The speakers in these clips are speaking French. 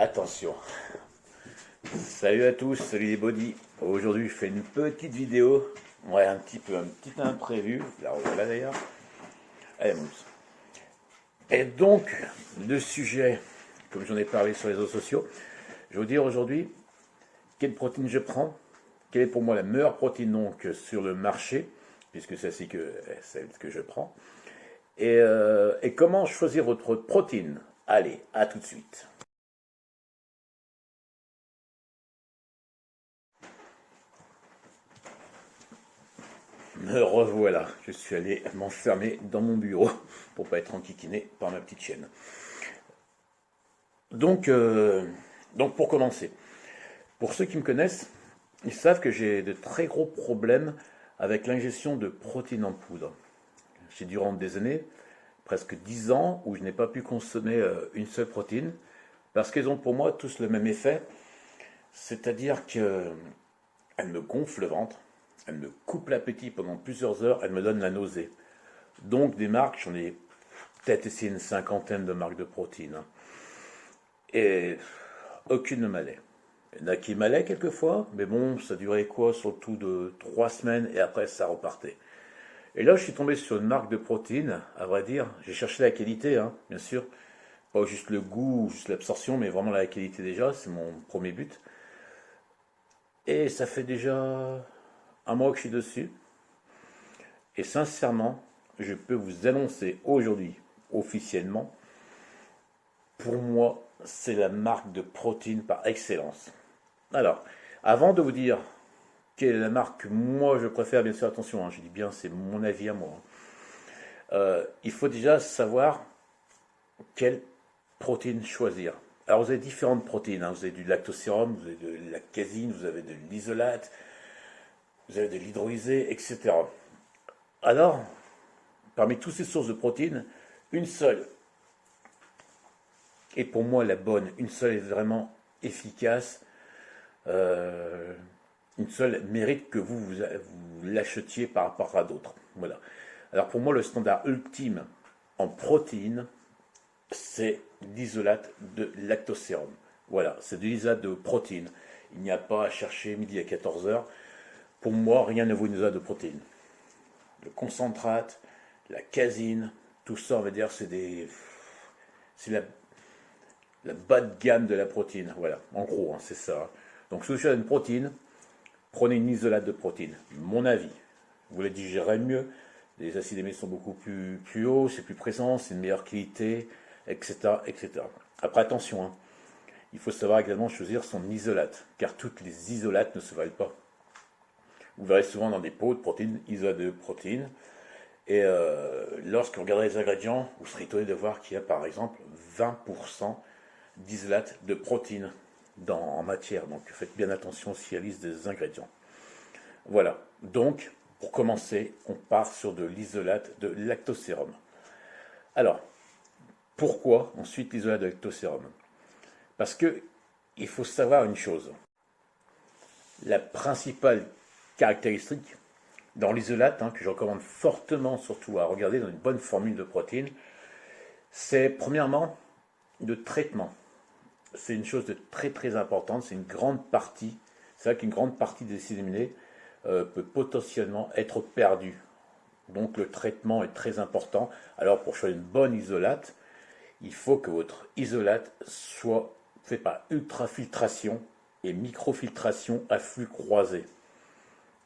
Attention. Salut à tous, salut les bodys. Aujourd'hui, je fais une petite vidéo. Ouais, un petit imprévu. La revoilà d'ailleurs. Allez, mousse. Et donc, le sujet, comme j'en ai parlé sur les réseaux sociaux, je vais vous dire aujourd'hui quelle protéine je prends, quelle est pour moi la meilleure protéine donc sur le marché, puisque c'est celle que je prends, et comment choisir votre protéine. Allez, à tout de suite. Me revoilà, je suis allé m'enfermer dans mon bureau pour pas être enquiquiné par ma petite chienne. Donc pour commencer, pour ceux qui me connaissent, ils savent que j'ai de très gros problèmes avec l'ingestion de protéines en poudre. J'ai durant des années, presque 10 ans, où je n'ai pas pu consommer une seule protéine, parce qu'elles ont pour moi tous le même effet, c'est-à-dire qu'elles me gonflent le ventre, elles me coupent l'appétit pendant plusieurs heures, elles me donnent la nausée. Donc des marques, j'en ai peut-être essayé une cinquantaine de marques de protéines. Et aucune ne m'allait. Il y en a qui m'allaient quelquefois, mais bon, ça durait quoi, surtout de 3 semaines, et après ça repartait. Et là, je suis tombé sur une marque de protéines, à vrai dire. J'ai cherché la qualité, hein, bien sûr. Pas juste le goût, juste l'absorption, mais vraiment la qualité déjà, c'est mon premier but. Et ça fait déjà un mois que je suis dessus. Et sincèrement, je peux vous annoncer aujourd'hui, officiellement, pour moi, c'est la marque de protéines par excellence. Alors, avant de vous dire quelle est la marque que moi je préfère, bien sûr, attention, hein, je dis bien, c'est mon avis à moi. Il faut déjà savoir quelle protéine choisir. Alors, vous avez différentes protéines, hein, vous avez du lactosérum, vous avez de la casine, vous avez de l'isolate, vous avez de l'hydrolysé, etc. Alors, parmi toutes ces sources de protéines, une seule est pour moi la bonne, une seule est vraiment efficace, une seule mérite que vous l'achetiez par rapport à d'autres. Voilà. Alors pour moi, le standard ultime en protéines, c'est l'isolate de lactosérum. Voilà, c'est de l'isolate de protéines. Il n'y a pas à chercher midi à 14 heures. Pour moi, rien ne vaut une isolate de protéines. Le concentrate, la casine, tout ça, on va dire, c'est la bas de gamme de la protéine. Voilà, en gros, hein, c'est ça. Donc, si vous cherchez une protéine, prenez une isolate de protéines. Mon avis, vous la digérez mieux. Les acides aminés sont beaucoup plus hauts, c'est plus présent, c'est une meilleure qualité, etc., etc. Après, attention, hein, il faut savoir également choisir son isolate, car toutes les isolates ne se valent pas. Vous verrez souvent dans des pots de protéines, isolate de protéines, et lorsque vous regardez les ingrédients, vous serez étonné de voir qu'il y a par exemple 20% d'isolate de protéines en matière. Donc faites bien attention aussi à la liste des ingrédients. Voilà, donc pour commencer, on part sur de l'isolate de lactosérum. Alors, pourquoi ensuite l'isolate de lactosérum? Parce que il faut savoir une chose. La principale caractéristique dans l'isolate, hein, que je recommande fortement surtout à regarder dans une bonne formule de protéines, c'est premièrement le traitement. C'est une chose de très très importante, c'est une grande partie, c'est vrai qu'une grande partie des acides aminés peut potentiellement être perdue. Donc le traitement est très important. Alors pour choisir une bonne isolate, il faut que votre isolate soit fait par ultrafiltration et microfiltration à flux croisé.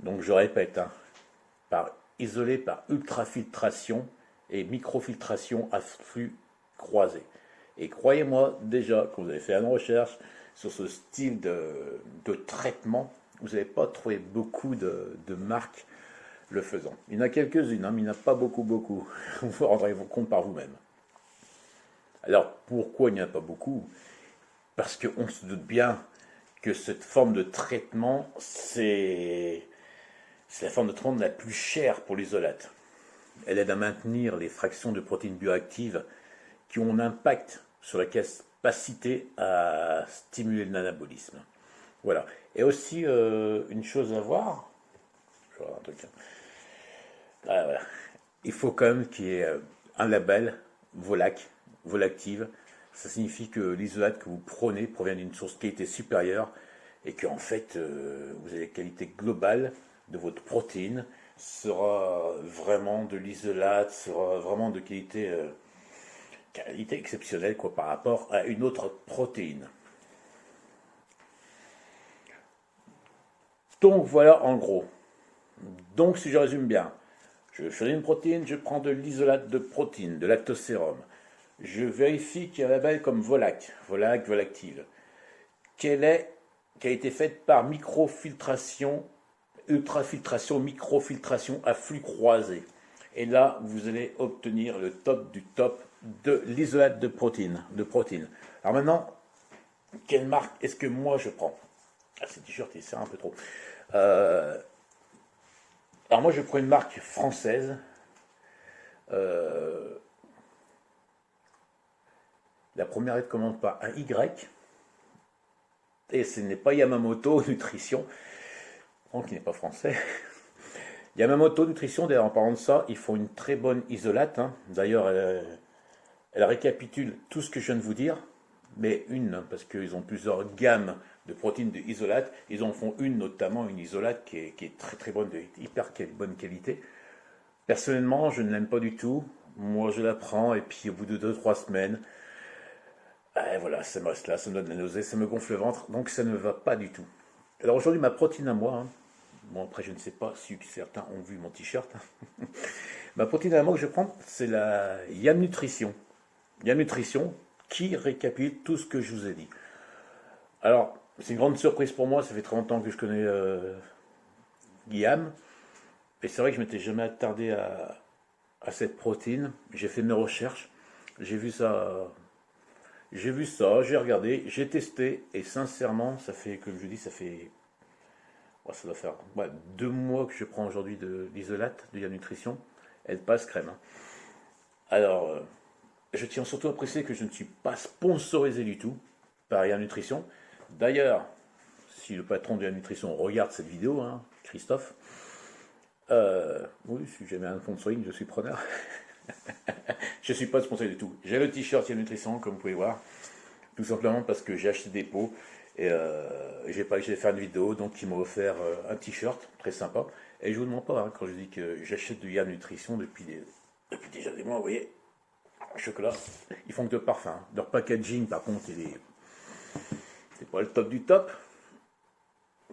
Donc je répète, hein, isolé par ultrafiltration et microfiltration à flux croisé. Et croyez-moi, déjà, quand vous avez fait une recherche sur ce style de traitement, vous n'allez pas trouvé beaucoup de marques le faisant. Il y en a quelques-unes, hein, mais il n'y en a pas beaucoup. Vous vous rendrez compte par vous-même. Alors, pourquoi il n'y en a pas beaucoup? Parce qu'on se doute bien que cette forme de traitement, c'est la forme de traitement la plus chère pour l'isolate. Elle aide à maintenir les fractions de protéines bioactives qui ont un impact sur la capacité à stimuler l'anabolisme. Voilà. Et aussi, une chose à voir, je vais voir un truc. Ah, voilà. Il faut quand même qu'il y ait un label Volactive Ça signifie que l'isolate que vous prenez provient d'une source de qualité supérieure et que en fait, vous avez la qualité globale de votre protéine sera vraiment de l'isolate, sera vraiment de qualité exceptionnelle quoi, par rapport à une autre protéine. Donc voilà en gros. Donc si je résume bien, je choisis une protéine, je prends de l'isolate de protéine, de lactosérum. Je vérifie qu'il y a un label comme Volac, Volactive, qui a été faite par microfiltration, ultrafiltration, microfiltration à flux croisé. Et là, vous allez obtenir le top du top de l'isolate de protéines. Alors maintenant, quelle marque est-ce que moi je prends? Ah, ces t-shirts, ils servent un peu trop. Alors moi, je prends une marque française. La première lettre commence par un Y. Et ce n'est pas Yamamoto Nutrition, qui n'est pas français. Yamamoto Nutrition, d'ailleurs, en parlant de ça, ils font une très bonne isolate. Hein. D'ailleurs, elle récapitule tout ce que je viens de vous dire, mais une, hein, parce qu'ils ont plusieurs gammes de protéines de isolate. Ils en font une, notamment une isolate qui est très très bonne, de hyper bonne qualité. Personnellement, je ne l'aime pas du tout. Moi, je la prends et puis au bout de 2-3 semaines, voilà, ça me reste là, ça me donne la nausée, ça me gonfle le ventre, donc ça ne va pas du tout. Alors aujourd'hui, ma protéine à moi, hein, bon après je ne sais pas si certains ont vu mon t-shirt, hein. Ma protéine à moi que je prends, c'est la Yam Nutrition. Yam Nutrition qui récapitule tout ce que je vous ai dit. Alors, c'est une grande surprise pour moi, ça fait très longtemps que je connais Yam, et c'est vrai que je m'étais jamais attardé à cette protéine. J'ai fait mes recherches, j'ai vu ça, j'ai regardé, j'ai testé, et sincèrement, ça fait, comme je dis, ça doit faire 2 mois que je prends aujourd'hui de l'isolate de Yam Nutrition. Elle passe crème, hein. Alors, je tiens surtout à préciser que je ne suis pas sponsorisé du tout par Yam Nutrition. D'ailleurs, si le patron de Yam Nutrition regarde cette vidéo, hein, Christophe, oui, si jamais un sponsoring, je suis preneur. Je ne suis pas sponsorisé du tout. J'ai le t-shirt Yam Nutrition, comme vous pouvez voir, tout simplement parce que j'ai acheté des pots et j'ai pas essayé de faire une vidéo, donc ils m'ont offert un t-shirt très sympa. Et je vous demande pas, hein, quand je dis que j'achète du Yam Nutrition depuis déjà des mois, vous voyez, chocolat, ils font que de parfum. Hein. Leur packaging, par contre, c'est pas le top du top.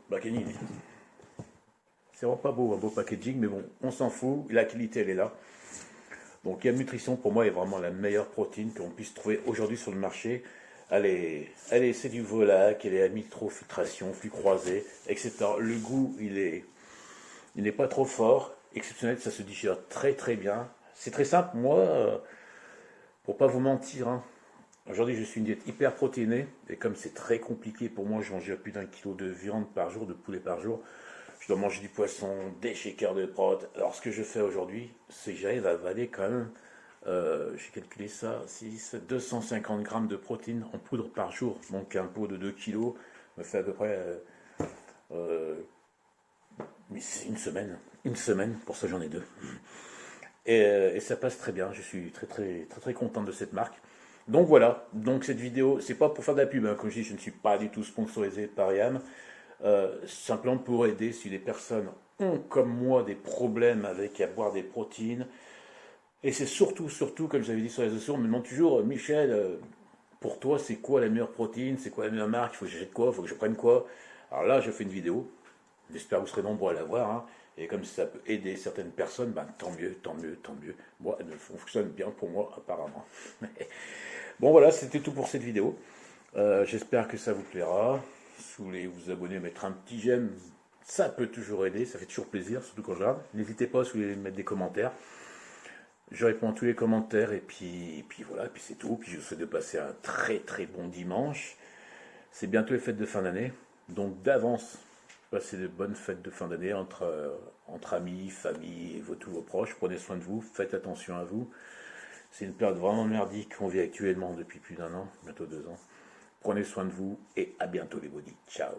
Packaging, c'est vraiment pas beau, un beau packaging, mais bon, on s'en fout, la qualité elle est là. Donc Yam Nutrition pour moi est vraiment la meilleure protéine qu'on puisse trouver aujourd'hui sur le marché. C'est du Volac, elle est à microfiltration, flux croisé, etc. Le goût, il n'est pas trop fort, exceptionnel, ça se digère très très bien. C'est très simple, moi, pour pas vous mentir, hein, aujourd'hui je suis une diète hyper protéinée, et comme c'est très compliqué pour moi, je mange plus d'1 kilo de viande par jour, de poulet par jour. Je dois manger du poisson, des shakers de prot. Alors ce que je fais aujourd'hui, c'est que j'arrive à avaler quand même, j'ai calculé ça, 250 grammes de protéines en poudre par jour. Donc un pot de 2 kilos me fait à peu près une semaine, pour ça j'en ai 2. Et ça passe très bien, je suis très très très très content de cette marque. Donc voilà, donc cette vidéo, c'est pas pour faire de la pub, hein. Comme je dis, je ne suis pas du tout sponsorisé par Yam. Simplement pour aider si les personnes ont comme moi des problèmes avec à boire des protéines. Et c'est surtout, comme j'avais dit sur les réseaux sociaux, on me demande toujours, Michel, pour toi c'est quoi la meilleure protéine, c'est quoi la meilleure marque, il faut que j'achète quoi, il faut que je prenne quoi. Alors là je fais une vidéo, j'espère que vous serez nombreux à la voir, hein. Et comme ça peut aider certaines personnes, ben, tant mieux, tant mieux, tant mieux. Moi, elle fonctionne bien pour moi apparemment. Bon voilà, c'était tout pour cette vidéo. J'espère que ça vous plaira. Si vous voulez vous abonner, mettre un petit j'aime, ça peut toujours aider, ça fait toujours plaisir, surtout quand je regarde. N'hésitez pas si vous voulez mettre des commentaires. Je réponds à tous les commentaires et puis voilà, et puis c'est tout. Puis je vous souhaite de passer un très très bon dimanche. C'est bientôt les fêtes de fin d'année, donc d'avance, passez de bonnes fêtes de fin d'année entre amis, famille et tous vos proches. Prenez soin de vous, faites attention à vous. C'est une période vraiment merdique qu'on vit actuellement depuis plus d'1 an, bientôt 2 ans. Prenez soin de vous et à bientôt les bodys. Ciao.